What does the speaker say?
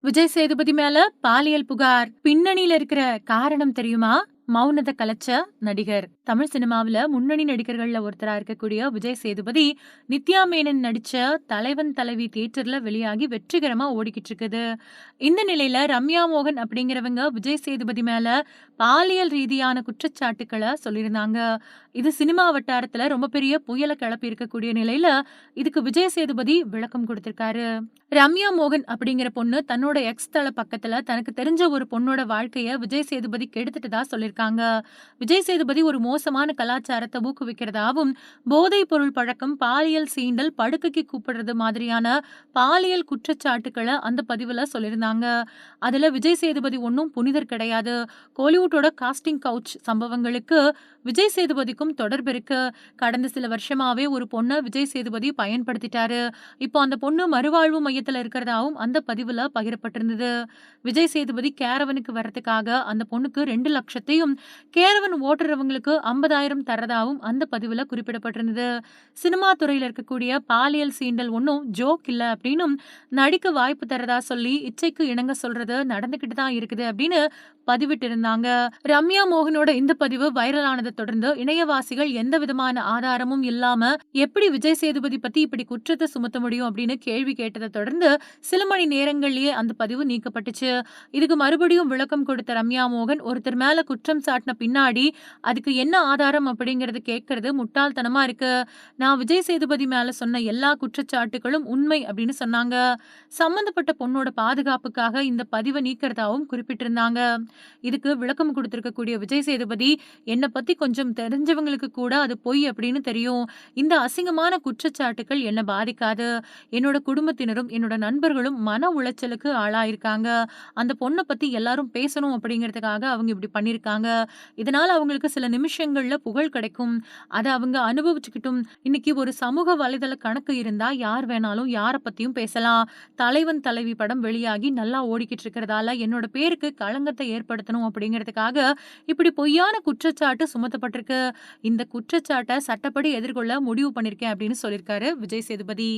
விஜய் சேதுபதி மேல பாலியல் புகார். பின்னணியில இருக்கிற காரணம் தெரியுமா? மௌனத்த கலைச்ச நடிகர். தமிழ் சினிமாவுல முன்னணி நடிகர்கள்ல ஒருத்தரா இருக்கக்கூடிய விஜய் சேதுபதி, நித்யா மேனன் நடிச்ச தலைவன் தலைவி தியேட்டர்ல வெளியாகி வெற்றிகரமா ஓடிக்கிட்டு இருக்குது. இந்த நிலையில ரம்யா மோகன் அப்படிங்கிறவங்க விஜய் சேதுபதி மேல பாலியல் ரீதியான குற்றச்சாட்டுக்கள சொல்லியிருந்தாங்க. இது சினிமா வட்டாரத்துல ரொம்ப பெரிய புயல கிளப்பி இருக்கக்கூடிய நிலையில, இதுக்கு விஜய் சேதுபதி விளக்கம் கொடுத்திருக்காரு. ரம்யா மோகன் அப்படிங்கிற பொண்ணு தன்னோட எக்ஸ் தல பக்கத்துல தனக்கு தெரிஞ்ச ஒரு பொண்ணோட வாழ்க்கைய விஜய் சேதுபதி கெடுத்துட்டதா சொல்லியிருக்காங்க. விஜய் சேதுபதி ஒரு மோசமான கலாச்சாரத்தை ஊக்குவிக்கிறதாவும், போதைப் பொருள் பழக்கம், பாலியல் சீண்டல், படுக்கைக்கு கூப்பிடுறது மாதிரியான பாலியல் குற்றச்சாட்டுக்களை அந்த பதிவுல சொல்லியிருந்தாங்க. அதுல விஜய் சேதுபதி ஒன்னும் புனிதர் கிடையாது. கோலிவுட்டோட காஸ்டிங் கவுச் சம்பவங்களுக்கு விஜய் சேதுபதிக்கும் தொடர்பு இருக்கு. கடந்த சில வருஷமாவே ஒரு பொண்ண விஜய் சேதுபதி பயன்படுத்திட்டாரு. இப்போ அந்த பொண்ணு மறுவாழ்வு மையத்துல இருக்கிறதாவும் அந்த பதிவுல பகிரப்பட்டிருந்தது. விஜய் சேதுபதி கேரவனுக்கு வரதுக்காக அந்த பொண்ணுக்கு 2 லட்சத்தையும், கேரவன் ஓட்டுறவங்களுக்கு 50,000 தரதாவும் அந்த பதிவுல குறிப்பிடப்பட்டிருந்தது. சினிமா துறையில இருக்கக்கூடிய பாலியல் சீண்டல் ஒன்னும் ஜோக் இல்ல அப்படின்னும், நடிக்க வாய்ப்பு தரதா சொல்லி இச்சைக்கு இணங்க சொல்றது நடந்துகிட்டு தான் இருக்குது அப்படின்னு பதிவிட்டிருந்தாங்க. ரம்யா மோகனோட இந்த பதிவு வைரல் ஆனதை தொடர்ந்து இணையவாசிகள் எந்த விதமான ஆதாரமும் இல்லாம எப்படி விஜய் சேதுபதி பத்தி இப்படி குற்றத்தை சுமத்த முடியும் அப்படின்னு கேள்வி கேட்டதை தொடர்ந்து சில மணி நேரங்கள்லயே அந்த பதிவு நீக்கப்பட்டுச்சு. இதுக்கு மறுபடியும் விளக்கம் கொடுத்த ரம்யா மோகன், ஒருத்தர் மேல குற்றம் சாட்டின பின்னாடி அதுக்கு என்ன ஆதாரம் அப்படிங்கறது கேட்கறது முட்டாள்தனமா இருக்கு. நான் விஜய் சேதுபதி மேல சொன்ன எல்லா குற்றச்சாட்டுகளும் உண்மை அப்படின்னு சொன்னாங்க. சம்பந்தப்பட்ட பொண்ணோட பாதுகாப்புக்காக இந்த பதிவை நீக்கிறதாவும் குறிப்பிட்டிருந்தாங்க. இதுக்கு விளக்கம் கொடுத்திருக்கக்கூடிய விஜய் சேதுபதி, என்னை பத்தி கொஞ்சம் தெரிஞ்சவங்களுக்கு கூட அது பொய் அப்படின்னு தெரியும். இந்த அசிங்கமான குற்றச்சாட்டுகள் என்ன பாதிக்காது. என்னோட குடும்பத்தினரும் என்னோட நண்பர்களும் மன உளைச்சலுக்கு ஆளாயிருக்காங்க. அந்த பொண்ணை பத்தி எல்லாரும் பேசணும் அப்படிங்கிறதுக்காக அவங்க இப்படி பண்ணிருக்காங்க. இதனால அவங்களுக்கு சில நிமிஷங்கள்ல புகழ் கிடைக்கும். அதை அவங்க அனுபவிச்சுக்கிட்டும். இன்னைக்கு ஒரு சமூக வலைதள கணக்கு இருந்தா யார் வேணாலும் யாரை பத்தியும் பேசலாம். தலைவன் தலைவி படம் வெளியாகி நல்லா ஓடிக்கிட்டு இருக்கிறதால என்னோட பேருக்கு களங்கத்தை ஏற்படுத்தணும் அப்படிங்கிறதுக்காக இப்படி பொய்யான குற்றச்சாட்டு சுமத்தப்பட்டிருக்கு. இந்த குற்றச்சாட்டை சட்டப்படி எதிர்கொள்ள முடிவு பண்ணிருக்கேன் அப்படின்னு சொல்லியிருக்காரு விஜய் சேதுபதி.